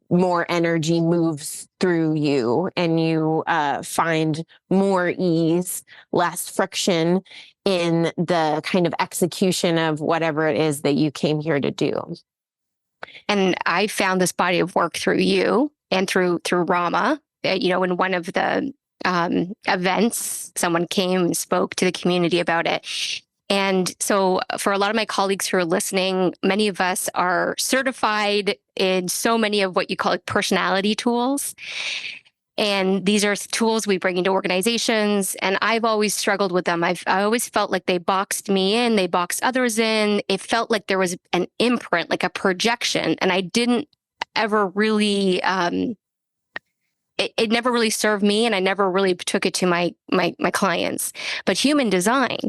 more energy moves through you, and you find more ease, less friction in the kind of execution of whatever it is that you came here to do. And I found this body of work through you and through Rama. In one of the events, someone came and spoke to the community about it. And so for a lot of my colleagues who are listening, many of us are certified in so many of what you call like personality tools. And these are tools we bring into organizations. And I've always struggled with them. I always felt like they boxed me in, they boxed others in. It felt like there was an imprint, like a projection. And I didn't ever really, it never really served me, and I never really took it to my clients. But human design,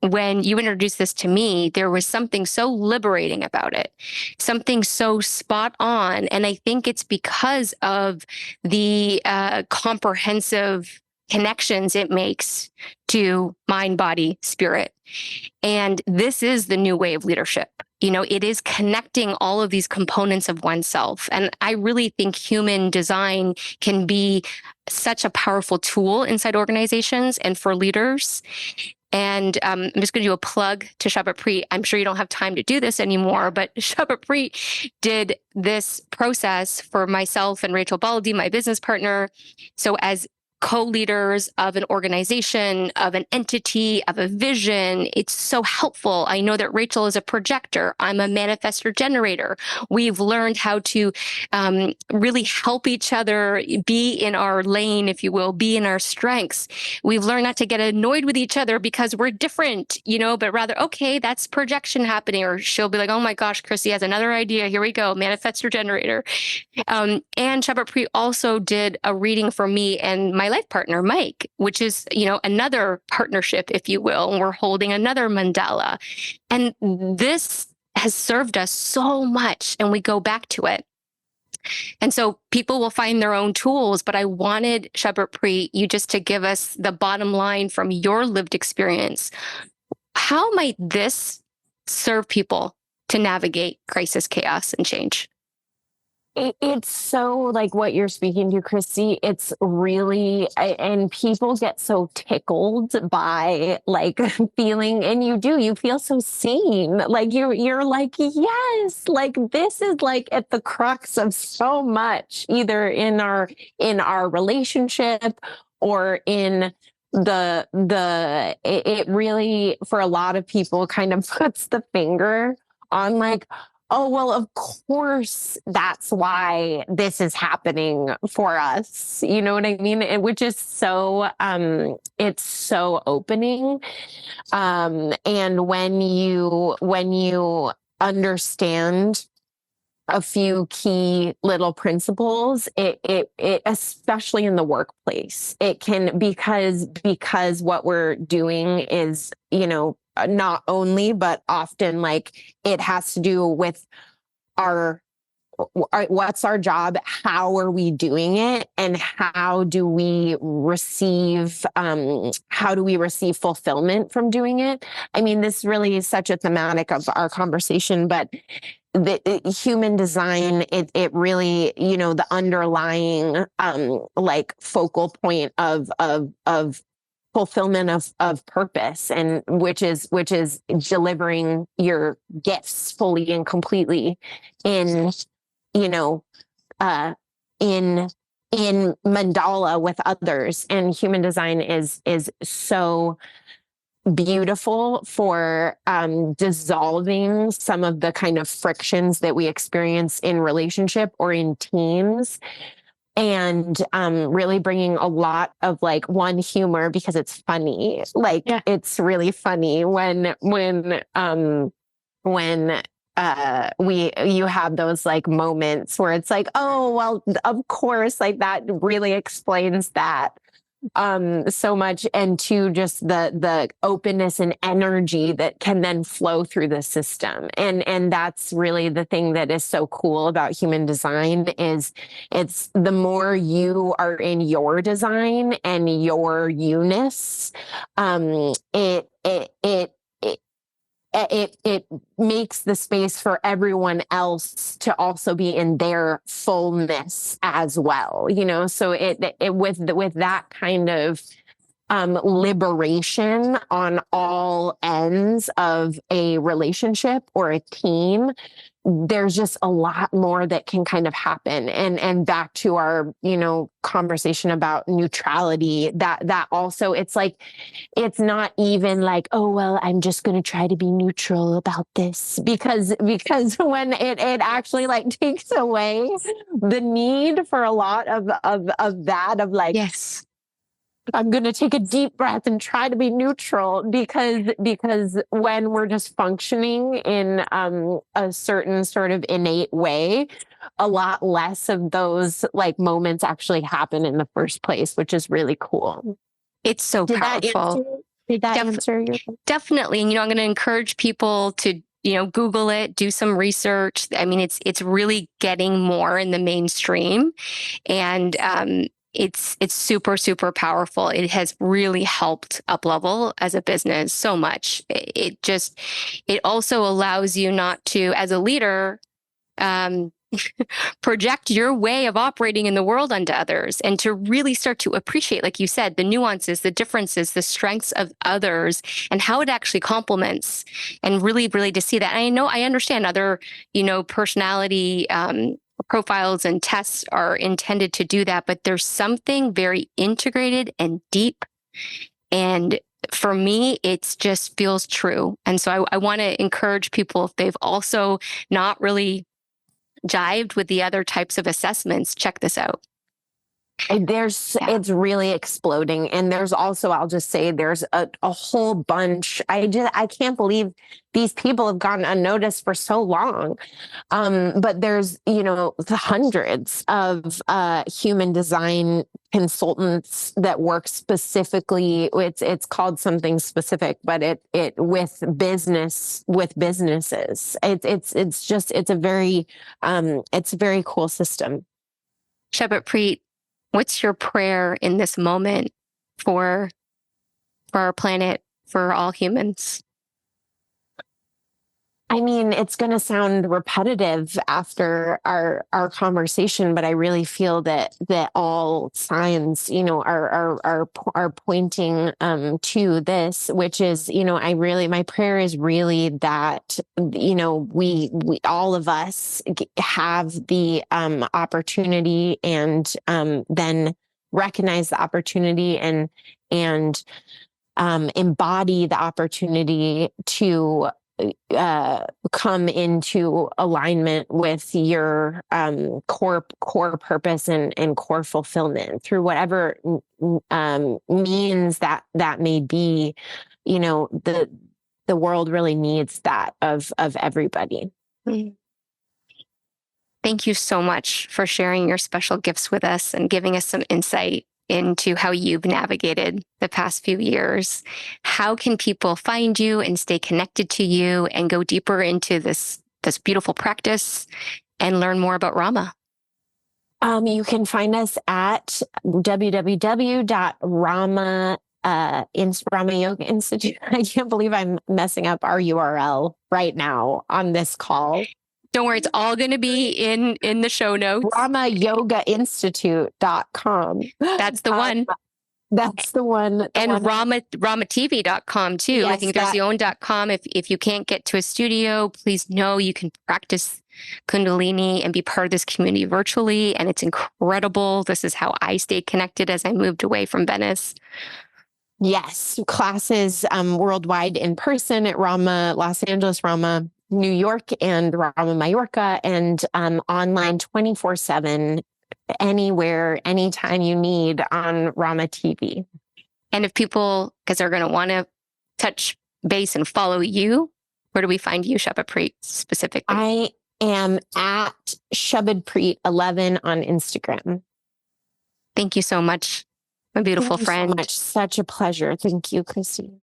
when you introduced this to me, there was something so liberating about it, something so spot on. And I think it's because of the comprehensive connections it makes to mind, body, spirit. And this is the new way of leadership. It is connecting all of these components of oneself. And I really think human design can be such a powerful tool inside organizations and for leaders. And I'm just going to do a plug to Shabadpreet. I'm sure you don't have time to do this anymore, but Shabadpreet did this process for myself and Rachel Baldi, my business partner. So as co-leaders of an organization, of an entity, of a vision, it's so helpful. I know that Rachel is a projector. I'm a manifestor generator. We've learned how to really help each other be in our lane, if you will, be in our strengths. We've learned not to get annoyed with each other because we're different, but rather, okay, that's projection happening. Or she'll be like, oh my gosh, Chrissy has another idea. Here we go, manifestor generator. And Shabadpreet also did a reading for me and my life partner, Mike, which is, another partnership, if you will. And we're holding another mandala. And this has served us so much, and we go back to it. And so people will find their own tools, but I wanted, Shabadpreet, you just to give us the bottom line from your lived experience. How might this serve people to navigate crisis, chaos, and change? It's so like what you're speaking to, Christy. It's really, and people get so tickled by like feeling, and you feel so seen. Like you're like, yes, like this is like at the crux of so much, either in our relationship or in it really, for a lot of people, kind of puts the finger on like, oh, well, of course, that's why this is happening for us. You know what I mean? Which is so, it's so opening. And when you understand a few key little principles, it especially in the workplace, it can, because what we're doing is, not only, but often like it has to do with our what's our job, how are we doing it, and how do we receive fulfillment from doing it. I mean, this really is such a thematic of our conversation, but the human design, it really, the underlying like focal point of fulfillment of purpose, and which is delivering your gifts fully and completely in, you know in mandala with others. And human design is so beautiful for dissolving some of the kind of frictions that we experience in relationship or in teams, and really bringing a lot of like humor, because it's funny. Like, yeah. It's really funny when you have those like moments where it's like, oh, well, of course, like that really explains that so much. And to just the openness and energy that can then flow through the system. And that's really the thing that is so cool about human design, is it's the more you are in your design and your you-ness, it makes the space for everyone else to also be in their fullness as well. So it with that kind of liberation on all ends of a relationship or a team, there's just a lot more that can kind of happen. And back to our, conversation about neutrality, that also, it's like, it's not even like, oh, well, I'm just going to try to be neutral about this, because when it actually like takes away the need for a lot of that, of like, yes, I'm going to take a deep breath and try to be neutral, because when we're just functioning in a certain sort of innate way, a lot less of those like moments actually happen in the first place, which is really cool. It's so powerful. Did that answer your question? Definitely. And, I'm going to encourage people to, Google it, do some research. I mean, it's really getting more in the mainstream, and it's super, super powerful. It has really helped UpLevel as a business so much. It also allows you not to, as a leader, project your way of operating in the world onto others, and to really start to appreciate, like you said, the nuances, the differences, the strengths of others, and how it actually complements, and really, really to see that. And I understand other, personality profiles and tests are intended to do that, but there's something very integrated and deep. And for me, it just feels true. And so I want to encourage people, if they've also not really jived with the other types of assessments, check this out. It's really exploding. And there's also, I'll just say, there's a whole bunch. I can't believe these people have gone unnoticed for so long. But there's, the hundreds of human design consultants that work specifically. It's called something specific, but it with businesses. It's a very cool system. Shabadpreet, what's your prayer in this moment for our planet, for all humans? I mean, it's going to sound repetitive after our conversation, but I really feel that all signs, are pointing to this, which is, my prayer is really that, we all of us have the opportunity, and then recognize the opportunity, and embody the opportunity to come into alignment with your core purpose and core fulfillment through whatever means that may be. The world really needs that of everybody. Thank you so much for sharing your special gifts with us and giving us some insight into how you've navigated the past few years. How can people find you and stay connected to you and go deeper into this beautiful practice and learn more about Rama? You can find us at www.rama Yoga Institute. I can't believe I'm messing up our URL right now on this call. Don't worry, it's all going to be in the show notes. RamaYogaInstitute.com. That's the one. That's the one. And RamaTV.com too. Yes, I think there's the own.com. If you can't get to a studio, please know you can practice Kundalini and be part of this community virtually. And it's incredible. This is how I stayed connected as I moved away from Venice. Yes. Classes worldwide in person at Rama Los Angeles, Rama New York, and Rama Mallorca, and online 24/7, anywhere, anytime you need on Rama TV. And if people, because they're going to want to touch base and follow you, where do we find you, Shabadpreet, specifically? I am at Shabadpreet 11 on Instagram. Thank you so much, my beautiful friend. Thank you so much. Such a pleasure. Thank you, Christine.